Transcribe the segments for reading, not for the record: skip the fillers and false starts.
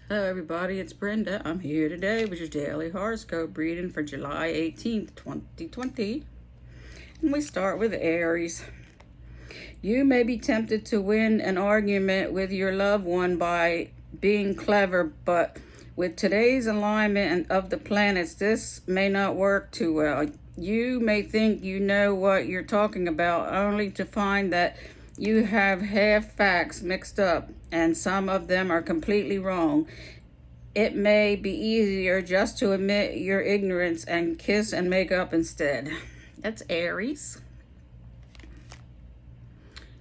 Hello everybody, it's Brenda. I'm here today with your daily horoscope reading for July 18th, 2020. And we start with Aries. You may be tempted to win an argument with your loved one by being clever, but with today's alignment of the planets, this may not work too well. You may think you know what you're talking about, only to find that you have half facts mixed up, and some of them are completely wrong. It may be easier just to admit your ignorance and kiss and make up instead. That's Aries.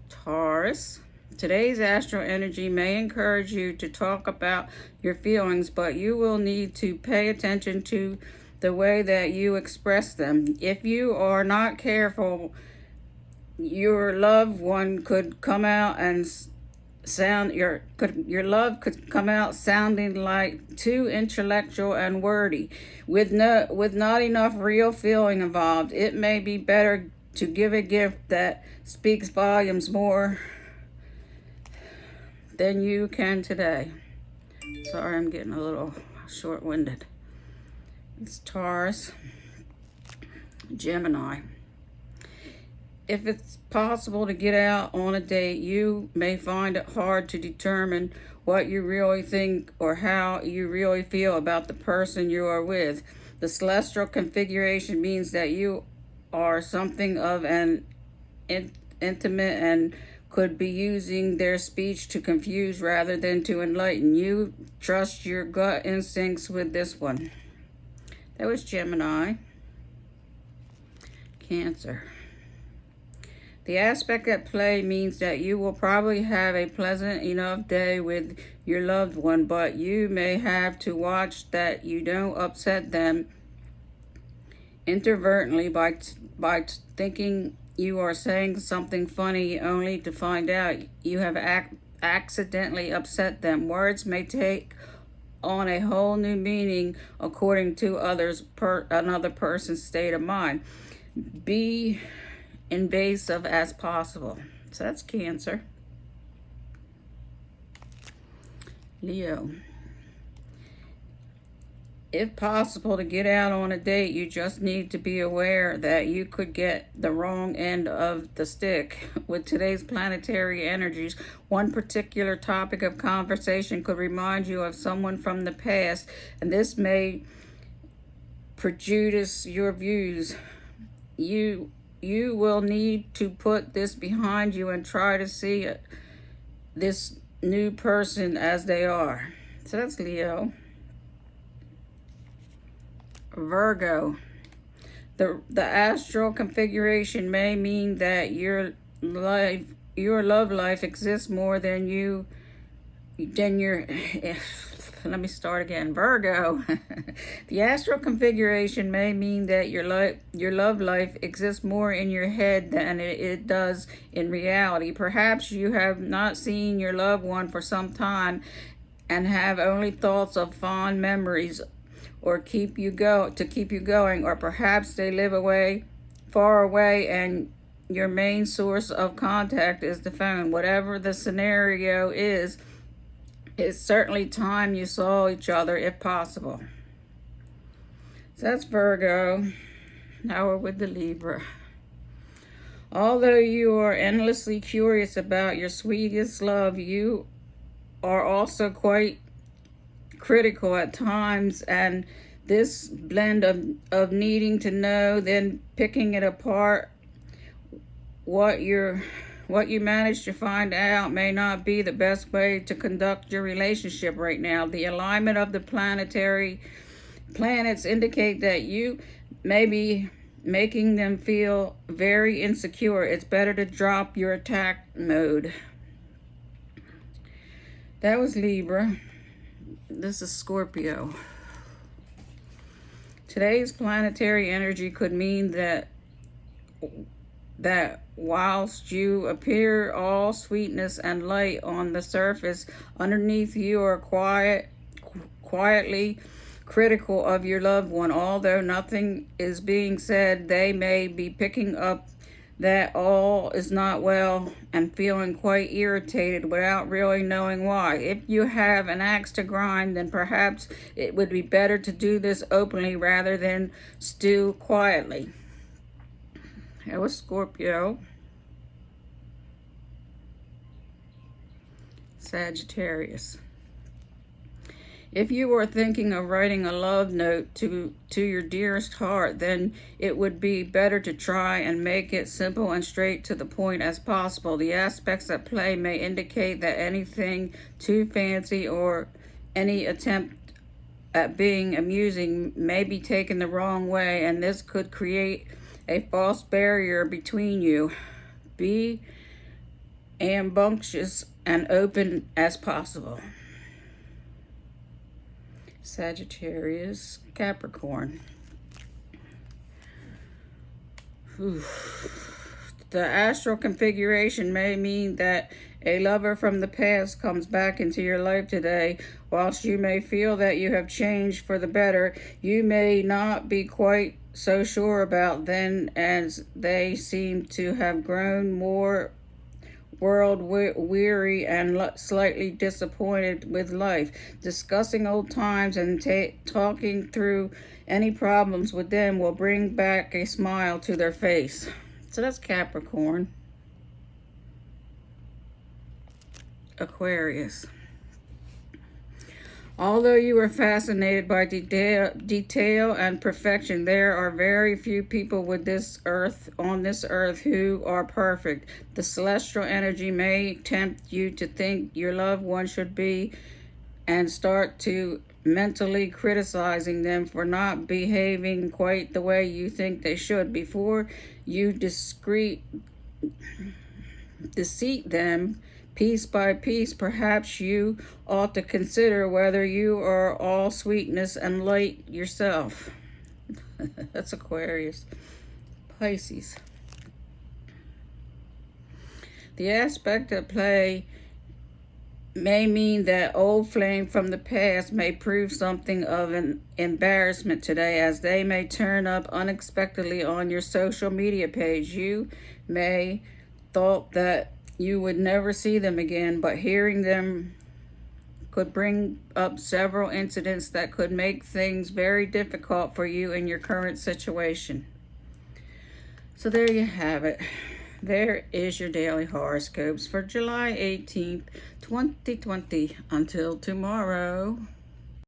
Taurus. Today's astral energy may encourage you to talk about your feelings, but you will need to pay attention to the way that you express them. If you are not careful, your loved one could come out and your love could come out sounding like too intellectual and wordy, with not enough real feeling involved. It may be better to give a gift that speaks volumes more than you can today. Sorry, I'm getting a little short-winded. It's Taurus. Gemini. If it's possible to get out on a date, you may find it hard to determine what you really think or how you really feel about the person you are with. The celestial configuration means that you are something of an intimate and could be using their speech to confuse rather than to enlighten. You trust your gut instincts with this one. That was Gemini. Cancer. The aspect at play means that you will probably have a pleasant enough day with your loved one, but you may have to watch that you don't upset them inadvertently by thinking you are saying something funny only to find out you have accidentally upset them. Words may take on a whole new meaning according to another person's state of mind. Be invasive as possible. So that's Cancer. Leo. If possible to get out on a date, you just need to be aware that you could get the wrong end of the stick. With today's planetary energies, one particular topic of conversation could remind you of someone from the past, and this may prejudice your views. You will need to put this behind you and try to see this new person as they are. So that's Leo. Virgo. The astral configuration may mean that your love life exists more than your let me start again. Virgo. The astral configuration may mean that your love life exists more in your head than it does in reality. Perhaps you have not seen your loved one for some time and have only thoughts of fond memories or keep you going, or perhaps they live far away and your main source of contact is the phone. Whatever the scenario is, it's certainly time you saw each other if possible. So that's Virgo. Now we're with the Libra. Although you are endlessly curious about your sweetest love, you are also quite critical at times, and this blend of needing to know, then picking it apart, what you manage to find out may not be the best way to conduct your relationship right now. The alignment of the planets indicate that you may be making them feel very insecure. It's better to drop your attack mode. That was Libra. This is Scorpio. Today's planetary energy could mean that whilst you appear all sweetness and light on the surface, underneath you are quietly critical of your loved one. Although nothing is being said, they may be picking up that all is not well and feeling quite irritated without really knowing why. If you have an axe to grind, then perhaps it would be better to do this openly rather than stew quietly. That was Scorpio. Sagittarius. If you were thinking of writing a love note to your dearest heart, then it would be better to try and make it simple and straight to the point as possible. The aspects at play may indicate that anything too fancy or any attempt at being amusing may be taken the wrong way, and this could create a false barrier between you. Be ambitious and open as possible. Sagittarius, Capricorn. Whew. The astral configuration may mean that a lover from the past comes back into your life today. Whilst you may feel that you have changed for the better, you may not be quite so sure about them, as they seem to have grown more world weary and slightly disappointed with life. Discussing old times and talking through any problems with them will bring back a smile to their face. So that's Capricorn. Aquarius. Although you are fascinated by detail and perfection, there are very few people on this earth who are perfect. The celestial energy may tempt you to think your loved one should be, and start to mentally criticizing them for not behaving quite the way you think they should. Before you deceit them piece by piece, perhaps you ought to consider whether you are all sweetness and light yourself. That's Aquarius. Pisces. The aspect at play may mean that old flame from the past may prove something of an embarrassment today, as they may turn up unexpectedly on your social media page. You may thought that you would never see them again, but hearing them could bring up several incidents that could make things very difficult for you in your current situation. So there you have it. There is your daily horoscopes for July 18th, 2020. Until tomorrow.